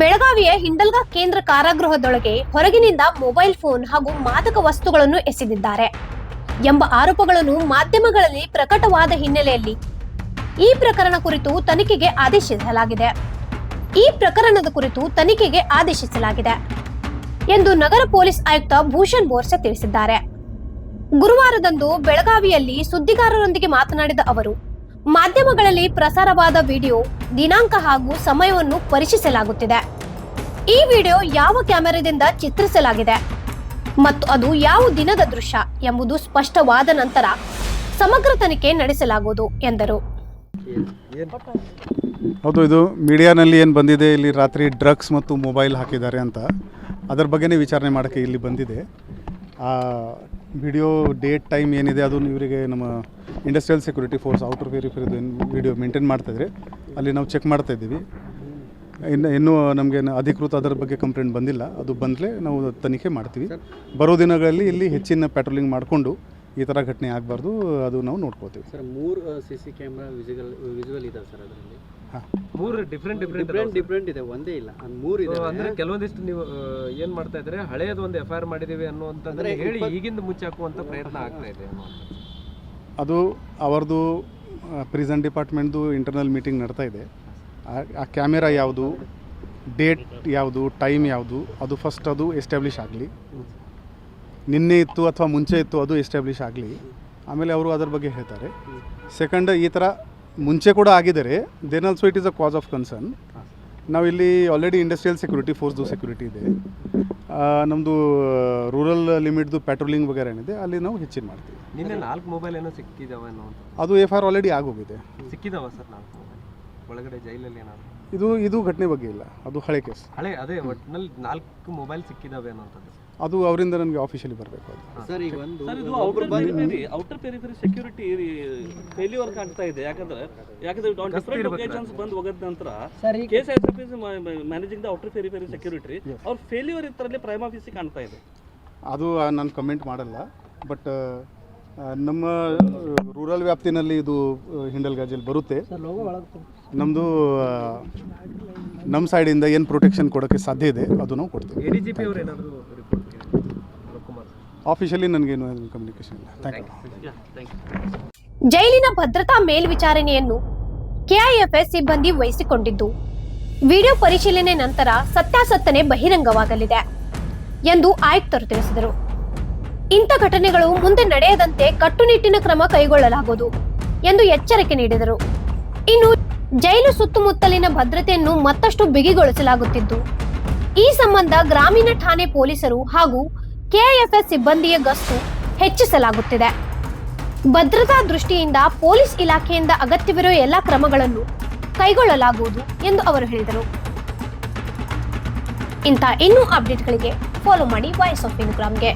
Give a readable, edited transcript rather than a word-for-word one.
ಬೆಳಗಾವಿಯ ಹಿಂಡಲ್ಗಾ ಕೇಂದ್ರ ಕಾರಾಗೃಹದೊಳಗೆ ಹೊರಗಿನಿಂದ ಮೊಬೈಲ್ ಫೋನ್ ಹಾಗೂ ಮಾದಕ ವಸ್ತುಗಳನ್ನು ಎಸೆದಿದ್ದಾರೆ ಎಂಬ ಆರೋಪಗಳನ್ನು ಮಾಧ್ಯಮಗಳಲ್ಲಿ ಪ್ರಕಟವಾದ ಹಿನ್ನೆಲೆಯಲ್ಲಿ ಈ ಪ್ರಕರಣ ಕುರಿತು ತನಿಖೆಗೆ ಆದೇಶಿಸಲಾಗಿದೆ ಎಂದು ನಗರ ಪೊಲೀಸ್ ಆಯುಕ್ತ ಭೂಷಣ್ ಬೋರ್ಸೆ ತಿಳಿಸಿದ್ದಾರೆ. ಗುರುವಾರದಂದು ಬೆಳಗಾವಿಯಲ್ಲಿ ಸುದ್ದಿಗಾರರೊಂದಿಗೆ ಮಾತನಾಡಿದ ಅವರು, ಮಾಧ್ಯಮಗಳಲ್ಲಿ ಪ್ರಸಾರವಾದ ವಿಡಿಯೋ ದಿನಾಂಕ ಹಾಗೂ ಸಮಯವನ್ನು ಪರಿಶೀಲಿಸಲಾಗುತ್ತಿದೆ. ಈ ವಿಡಿಯೋ ಯಾವ ಕ್ಯಾಮೆರಾದಿಂದ ಚಿತ್ರಿಸಲಾಗಿದೆ ಮತ್ತು ಅದು ಯಾವ ದಿನದ ದೃಶ್ಯ ಎಂಬುದು ಸ್ಪಷ್ಟವಾದ ನಂತರ ಸಮಗ್ರ ತನಿಖೆ ನಡೆಸಲಾಗುವುದು ಎಂದರು. ಹೌದು, ಇದು ಮೀಡಿಯಾನಲ್ಲಿ ಏನು ಬಂದಿದೆ, ಇಲ್ಲಿ ರಾತ್ರಿ ಡ್ರಗ್ಸ್ ಮತ್ತು ಮೊಬೈಲ್ ಹಾಕಿದ್ದಾರೆ ಅಂತ, ಅದರ ಬಗ್ಗೆನೇ ವಿಚಾರಣೆ ಮಾಡೋಕ್ಕೆ ಇಲ್ಲಿ ಬಂದಿದೆ. ಆ ವಿಡಿಯೋ ಡೇಟ್ ಟೈಮ್ ಏನಿದೆ ಅದು ಇವರಿಗೆ ನಮ್ಮ ಇಂಡಸ್ಟ್ರಿಯಲ್ ಸೆಕ್ಯೂರಿಟಿ ಫೋರ್ಸ್ ಔಟರ್ ವೆರಿಫೈದು ವಿಡಿಯೋ ಮೇಂಟೈನ್ ಮಾಡ್ತಾಯಿದ್ರೆ ಅಲ್ಲಿ ನಾವು ಚೆಕ್ ಮಾಡ್ತಾಯಿದ್ದೀವಿ. ಇನ್ನೂ ನಮಗೆ ಅಧಿಕೃತ ಅದರ ಬಗ್ಗೆ ಕಂಪ್ಲೇಂಟ್ ಬಂದಿಲ್ಲ. ಅದು ಬಂದರೆ ನಾವು ತನಿಖೆ ಮಾಡ್ತೀವಿ. ಬರೋ ದಿನಗಳಲ್ಲಿ ಇಲ್ಲಿ ಹೆಚ್ಚಿನ ಪ್ಯಾಟ್ರೋಲಿಂಗ್ ಮಾಡಿಕೊಂಡು ಈ ಥರ ಘಟನೆ ಆಗಬಾರ್ದು, ಅದು ನಾವು ನೋಡ್ಕೋತೀವಿ. ಸರ್, 3 CC ಕ್ಯಾಮ್ರಾ ವಿಜುವಲ್ ಇದೆ ಸರ್. ಅದರಲ್ಲಿ 3 ಡಿಫ್ರೆಂಟ್ ಇದೆ, ಒಂದೇ ಇಲ್ಲ, 3 ಇದೆ. ಅಂದ್ರೆ ಕೆಲವೊಂದಿಷ್ಟು ನೀವು ಏನು ಮಾಡ್ತಾ ಇದ್ರೆ ಹಳೆಯದು ಒಂದು FIR ಮಾಡಿದ್ದೀವಿ ಅನ್ನುವಂಥದ್ದನ್ನು ಹೇಳಿ ಈಗಿಂದ ಮುಚ್ಚಾಕುವಂಥ ಪ್ರಯತ್ನ ಆಗ್ತಾ ಇದೆ. ಅದು ಅವರದು ಪ್ರಿಸನ್ ಡಿಪಾರ್ಟ್ಮೆಂಟ್ದು ಇಂಟರ್ನಲ್ ಮೀಟಿಂಗ್ ನಡ್ತಾ ಇದೆ. ಆ ಕ್ಯಾಮೆರಾ ಯಾವುದು, ಡೇಟ್ ಯಾವುದು, ಟೈಮ್ ಯಾವುದು, ಅದು ಫಸ್ಟ್ ಅದು ಎಸ್ಟಾಬ್ಲಿಷ್ ಆಗಲಿ. ನಿನ್ನೆ ಇತ್ತು ಅಥವಾ ಮುಂಚೆ ಇತ್ತು ಅದು ಎಸ್ಟಾಬ್ಲಿಷ್ ಆಗಲಿ, ಆಮೇಲೆ ಅವರು ಅದರ ಬಗ್ಗೆ ಹೇಳ್ತಾರೆ. ಸೆಕೆಂಡ್, ಈ ಥರ ಮುಂಚೆ ಕೂಡ ಆಗಿದ್ದಾರೆ, then also it is a cause of concern. ನಾವಿಲ್ಲಿ ಆಲ್ರೆಡಿ ಇಂಡಸ್ಟ್ರಿಯಲ್ ಸೆಕ್ಯೂರಿಟಿ ಫೋರ್ಸ್ದು ಸೆಕ್ಯೂರಿಟಿ ಇದೆ. ನಮ್ಮದು ರೂರಲ್ ಲಿಮಿಟ್ದು ಪ್ಯಾಟ್ರೋಲಿಂಗ್ ವಗೇರೆ ಏನಿದೆ ಅಲ್ಲಿ ನಾವು ಹೆಚ್ಚಿನ ಮಾಡ್ತೀವಿ. ನಿನ್ನೆ 4 ಮೊಬೈಲ್ ಏನೋ ಸಿಕ್ಕಿದಾವೆ ಅನ್ನೋ ಅದು FIR ಆಲ್ರೆಡಿ ಆಗೋಗಿದೆ. ಸಿಕ್ಕಿದಾವ ಸರ್ 4 ಮೊಬೈಲ್ ಒಳಗಡೆ ಜೈಲಲ್ಲಿ ಏನಾದ್ರು? ಇದು ಘಟನೆ ಬಗ್ಗೆ ಇಲ್ಲ, ಅದು ಹಳೆ ಕೇಸ್. ಅದೇ ಒಟ್ಟಿನಲ್ಲಿ 4 ಮೊಬೈಲ್ ಸಿಕ್ಕಿದಾವೆ ಅನ್ನೋಂಥದ್ದು. ಅದು ಅವರಿಂದ ನನಗೆ ಆಫೀಷಿಯಲಿ ಬರಬೇಕು. ಸರ್, ಈಗ ಒಂದು ಔಟರ್ ಪೆರಿಫೆರಿ ಸೆಕ್ಯೂರಿಟಿ ಫೇಲ್ಯೂರ್ ಕಾಣ್ತಾ ಇದೆ. ಯಾಕಂದ್ರೆ ಡಿಫರೆಂಟ್ ಲೊಕೇಶನ್ಸ್ ಬಂದು ಹೋಗೋದ ನಂತರ KSISF managing the outer periphery security ಅವ್ರ ಫೇಲ್ಯೂರ್ ಇದರಲ್ಲಿ ಪ್ರೈಮ್ ಆಫೀಸಿಗೆ ಕಾಣ್ತಾ ಇದೆ. ಅದು ನಾನು ಕಮೆಂಟ್ ಮಾಡಲ್ಲ. ಬಟ್ ನಮ್ಮ ರೂರಲ್ ವ್ಯಾಪ್ತಿನಲ್ಲಿ ಇದು ಹಿಂಡಲ್ಗಾ ಜೈಲ್ ಬರುತ್ತೆ. ನಮ್ಮದು ನಮ್ಮ ಸೈಡಿಂದ ಏನು ಪ್ರೊಟೆಕ್ಷನ್ ಕೊಡೋಕ್ಕೆ ಸಾಧ್ಯ ಇದೆ ಅದು ನಾವು ಕೊಡ್ತೀವಿ. ADGP ಅವರು ಏನಾದರೂ ರಿಪೋರ್ಟ್ ಆಫೀಷಿಯಲಿ ನನಗೇನು ಕಮ್ಯುನಿಕೇಶನ್ ಇಲ್ಲ. Thank you. ಜೈಲಿನ ಭದ್ರತಾ ಮೇಲ್ವಿಚಾರಣೆಯನ್ನು KIFS ಸಿಬ್ಬಂದಿ ವಹಿಸಿಕೊಂಡಿದ್ದು, ವಿಡಿಯೋ ಪರಿಶೀಲನೆ ನಂತರ ಸತ್ಯಾಸತ್ತನೆ ಬಹಿರಂಗವಾಗಲಿದೆ ಎಂದು ಆಯುಕ್ತರು ತಿಳಿಸಿದರು. ಇಂಥ ಘಟನೆಗಳು ಮುಂದೆ ನಡೆಯದಂತೆ ಕಟ್ಟುನಿಟ್ಟಿನ ಕ್ರಮ ಕೈಗೊಳ್ಳಲಾಗುವುದು ಎಂದು ಎಚ್ಚರಿಕೆ ನೀಡಿದರು. ಇನ್ನು ಜೈಲು ಸುತ್ತಮುತ್ತಲಿನ ಭದ್ರತೆಯನ್ನು ಮತ್ತಷ್ಟು ಬಿಗಿಗೊಳಿಸಲಾಗುತ್ತಿದ್ದು, ಈ ಸಂಬಂಧ ಗ್ರಾಮೀಣ ಠಾಣೆ ಪೊಲೀಸರು ಹಾಗೂ KIFS ಸಿಬ್ಬಂದಿಯ ಗಸ್ತು ಹೆಚ್ಚಿಸಲಾಗುತ್ತಿದೆ. ಭದ್ರತಾ ದೃಷ್ಟಿಯಿಂದ ಪೊಲೀಸ್ ಇಲಾಖೆಯಿಂದ ಅಗತ್ಯವಿರುವ ಎಲ್ಲ ಕ್ರಮಗಳನ್ನು ಕೈಗೊಳ್ಳಲಾಗುವುದು ಎಂದು ಅವರು ಹೇಳಿದರು. ಇಂಥ ಇನ್ನೂ ಅಪ್ಡೇಟ್ಗಳಿಗೆ ಫಾಲೋ ಮಾಡಿ ವಾಯ್ಸ್ ಆಫ್ ಇನ್ಗ್ರಾಮ್ಗೆ.